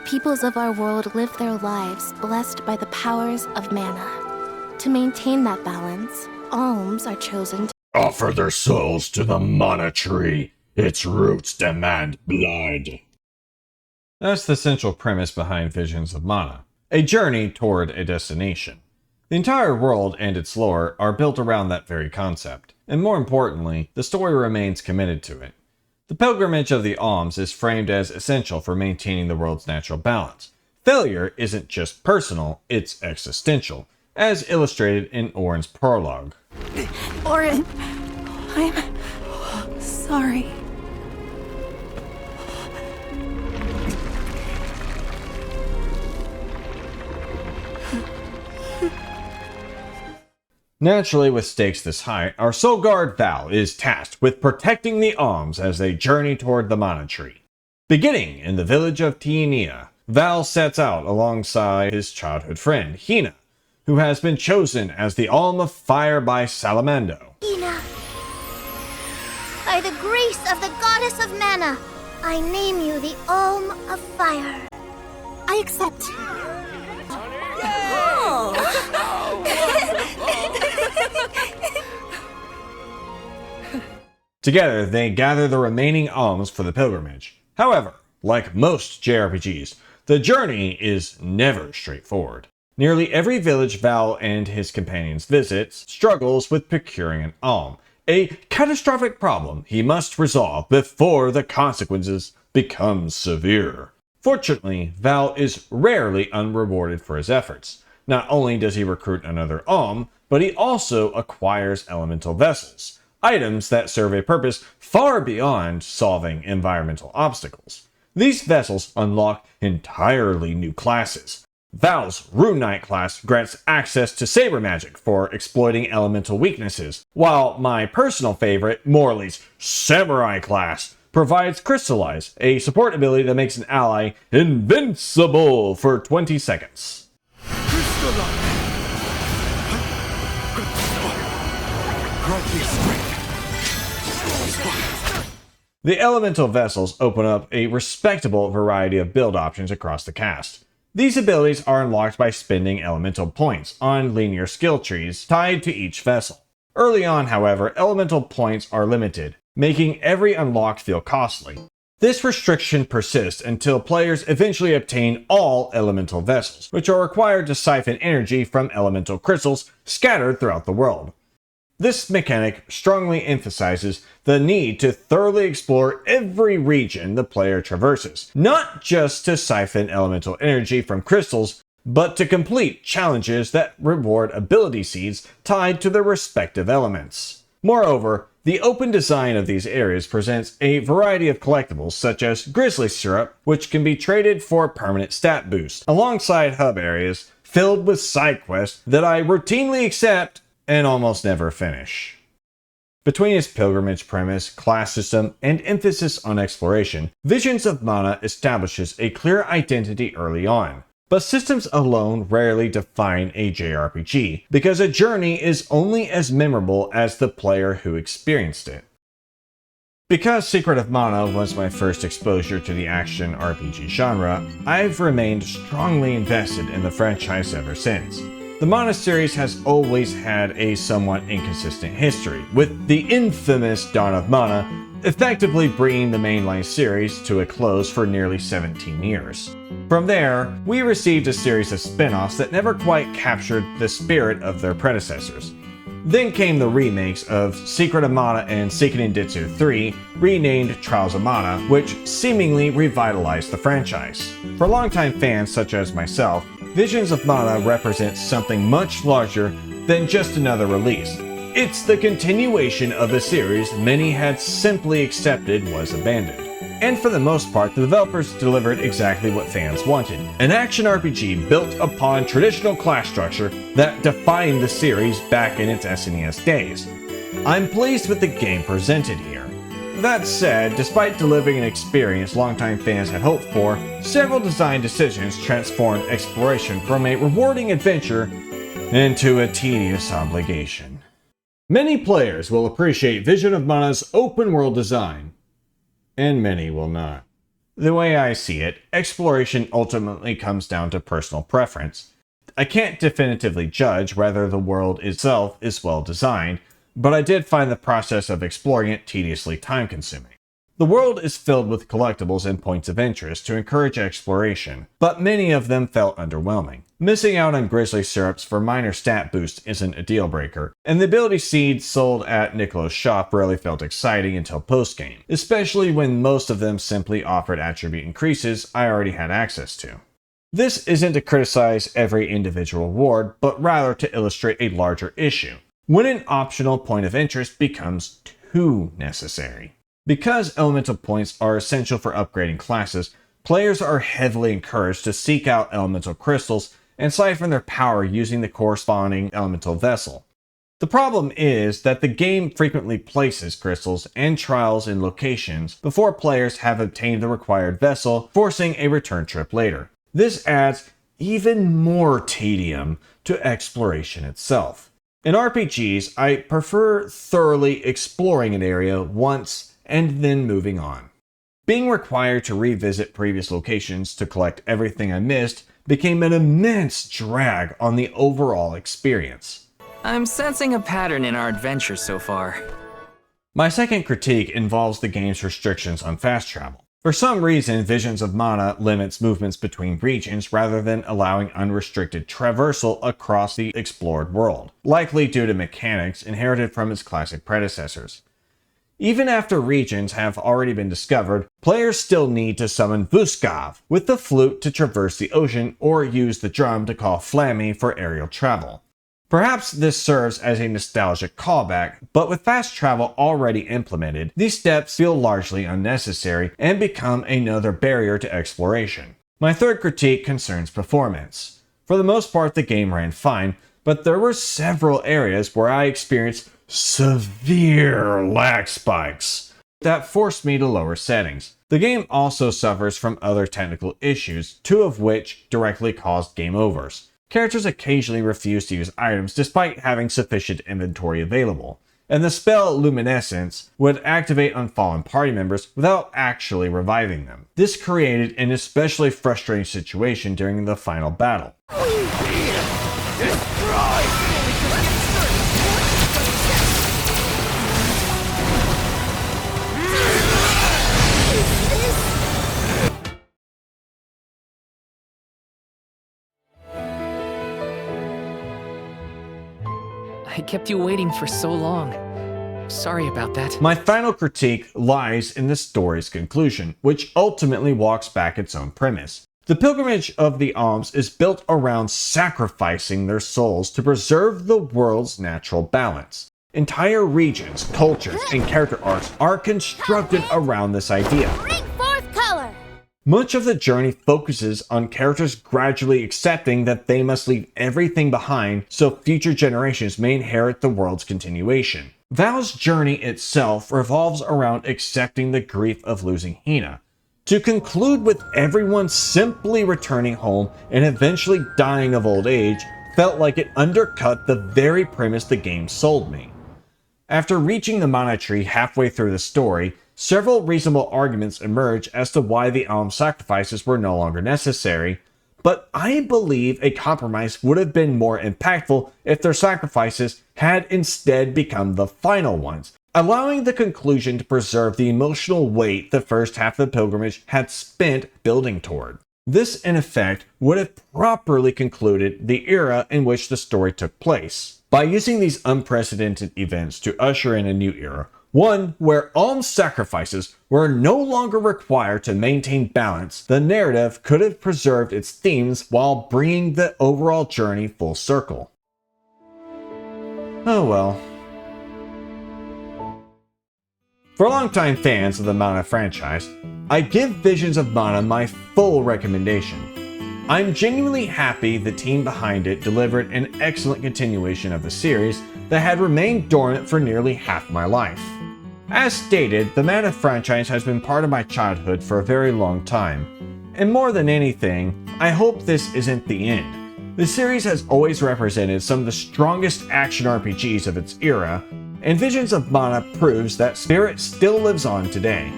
peoples of our world live their lives blessed by the powers of mana. To maintain that balance, alms are chosen to offer their souls to the mana tree. Its roots demand blood. That's the central premise behind Visions of Mana, a journey toward a destination. The entire world and its lore are built around that very concept, and more importantly, the story remains committed to it. The pilgrimage of the alms is framed as essential for maintaining the world's natural balance. Failure isn't just personal, it's existential, as illustrated in Orin's prologue. Orin, I'm sorry. Naturally, with stakes this high, our soul guard Val is tasked with protecting the alms as they journey toward the mana tree. Beginning in the village of Tiania, Val sets out alongside his childhood friend, Hina, who has been chosen as the Alm of Fire by Salamando. Hina, by the grace of the goddess of mana, I name you the Alm of Fire. I accept. Together, they gather the remaining alms for the pilgrimage. However, like most JRPGs, the journey is never straightforward. Nearly every village Val and his companions visits struggles with procuring an alm, a catastrophic problem he must resolve before the consequences become severe. Fortunately, Val is rarely unrewarded for his efforts. Not only does he recruit another alm, but he also acquires elemental vessels, items that serve a purpose far beyond solving environmental obstacles. These vessels unlock entirely new classes. Val's Rune Knight class grants access to saber magic for exploiting elemental weaknesses, while my personal favorite, Morley's Samurai class, provides Crystallize, a support ability that makes an ally invincible for 20 seconds. The elemental vessels open up a respectable variety of build options across the cast. These abilities are unlocked by spending elemental points on linear skill trees tied to each vessel. Early on, however, elemental points are limited, making every unlock feel costly. This restriction persists until players eventually obtain all elemental vessels, which are required to siphon energy from elemental crystals scattered throughout the world. This mechanic strongly emphasizes the need to thoroughly explore every region the player traverses, not just to siphon elemental energy from crystals, but to complete challenges that reward ability seeds tied to their respective elements. Moreover, the open design of these areas presents a variety of collectibles such as Grizzly Syrup, which can be traded for permanent stat boost, alongside hub areas filled with side quests that I routinely accept and almost never finish. Between its pilgrimage premise, class system, and emphasis on exploration, Visions of Mana establishes a clear identity early on. But systems alone rarely define a JRPG, because a journey is only as memorable as the player who experienced it. Because Secret of Mana was my first exposure to the action RPG genre, I've remained strongly invested in the franchise ever since. The Mana series has always had a somewhat inconsistent history, with the infamous Dawn of Mana effectively bringing the mainline series to a close for nearly 17 years. From there, we received a series of spin-offs that never quite captured the spirit of their predecessors. Then came the remakes of Secret of Mana and Seiken Densetsu 3, renamed Trials of Mana, which seemingly revitalized the franchise. For longtime fans such as myself, Visions of Mana represents something much larger than just another release. It's the continuation of a series many had simply accepted was abandoned. And for the most part, the developers delivered exactly what fans wanted. An action RPG built upon traditional class structure that defined the series back in its SNES days. I'm pleased with the game presented here. That said, despite delivering an experience longtime fans had hoped for, several design decisions transformed exploration from a rewarding adventure into a tedious obligation. Many players will appreciate Vision of Mana's open world design, and many will not. The way I see it, exploration ultimately comes down to personal preference. I can't definitively judge whether the world itself is well designed, but I did find the process of exploring it tediously time-consuming. The world is filled with collectibles and points of interest to encourage exploration, but many of them felt underwhelming. Missing out on grizzly syrups for minor stat boost isn't a deal breaker, and the ability seeds sold at Nicolo's shop rarely felt exciting until post-game, especially when most of them simply offered attribute increases I already had access to. This isn't to criticize every individual reward, but rather to illustrate a larger issue, when an optional point of interest becomes too necessary. Because elemental points are essential for upgrading classes, players are heavily encouraged to seek out elemental crystals and siphon their power using the corresponding elemental vessel. The problem is that the game frequently places crystals and trials in locations before players have obtained the required vessel, forcing a return trip later. This adds even more tedium to exploration itself. In RPGs, I prefer thoroughly exploring an area once and then moving on. Being required to revisit previous locations to collect everything I missed became an immense drag on the overall experience. I'm sensing a pattern in our adventure so far. My second critique involves the game's restrictions on fast travel. For some reason, Visions of Mana limits movements between regions rather than allowing unrestricted traversal across the explored world, likely due to mechanics inherited from its classic predecessors. Even after regions have already been discovered, players still need to summon Vuskav with the flute to traverse the ocean or use the drum to call Flammy for aerial travel. Perhaps this serves as a nostalgic callback, but with fast travel already implemented, these steps feel largely unnecessary and become another barrier to exploration. My third critique concerns performance. For the most part, the game ran fine, but there were several areas where I experienced severe lag spikes that forced me to lower settings. The game also suffers from other technical issues, two of which directly caused game overs. Characters occasionally refuse to use items despite having sufficient inventory available, and the spell Luminescence would activate on fallen party members without actually reviving them. This created an especially frustrating situation during the final battle. I kept you waiting for so long. Sorry about that. My final critique lies in the story's conclusion, which ultimately walks back its own premise. The pilgrimage of the Alms is built around sacrificing their souls to preserve the world's natural balance. Entire regions, cultures, and character arcs are constructed around this idea. Bring forth color! Much of the journey focuses on characters gradually accepting that they must leave everything behind so future generations may inherit the world's continuation. Val's journey itself revolves around accepting the grief of losing Hina, to conclude with everyone simply returning home and eventually dying of old age felt like it undercut the very premise the game sold me. After reaching the mana tree halfway through the story, several reasonable arguments emerge as to why the alms sacrifices were no longer necessary, but I believe a compromise would have been more impactful if their sacrifices had instead become the final ones, allowing the conclusion to preserve the emotional weight the first half of the pilgrimage had spent building toward. This, in effect, would have properly concluded the era in which the story took place. By using these unprecedented events to usher in a new era, one where alms sacrifices were no longer required to maintain balance, the narrative could have preserved its themes while bringing the overall journey full circle. Oh well. For longtime fans of the Mana franchise, I give Visions of Mana my full recommendation. I'm genuinely happy the team behind it delivered an excellent continuation of the series that had remained dormant for nearly half my life. As stated, the Mana franchise has been part of my childhood for a very long time, and more than anything, I hope this isn't the end. The series has always represented some of the strongest action RPGs of its era, and Visions of Mana proves that spirit still lives on today.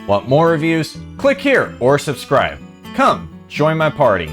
Want more reviews? Click here or subscribe. Come, join my party.